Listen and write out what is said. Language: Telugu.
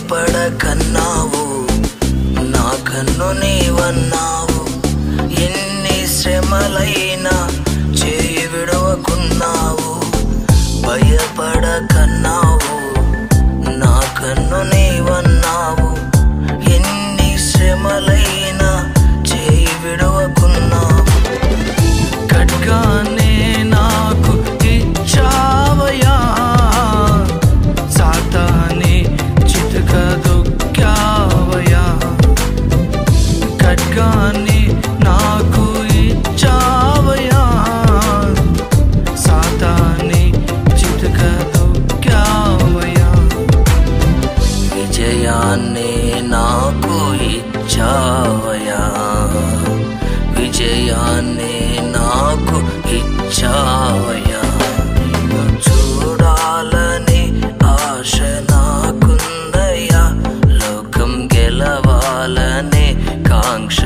భయపడకన్నావు, నా కన్ను నీవన్నావు. ఎన్ని శ్రమలైనా చేయి విడవకున్నావు. భయపడకన్నావు, నా కన్ను నీవన్నావు. ఎన్ని శ్రమలైనా చేయి విడవకున్నావు. ఖడ్గానే నాకు ఇచ్చావయ్యా, సాతానే చితకదొక్కావయ్యా. ఖడ్గానే నాకు ఇచ్చావయ్యా, సాతానే చితకదొక్కావయ్యా. విజయాన్ని నాకు ఇచ్చావయ్యా, విజయాన్ని నాకు ఇచ్చావయ్యా. నిన్ను చూడాలని ఆశ నాకుందయ్యా, లోకం గెలవాలనే కాంక్ష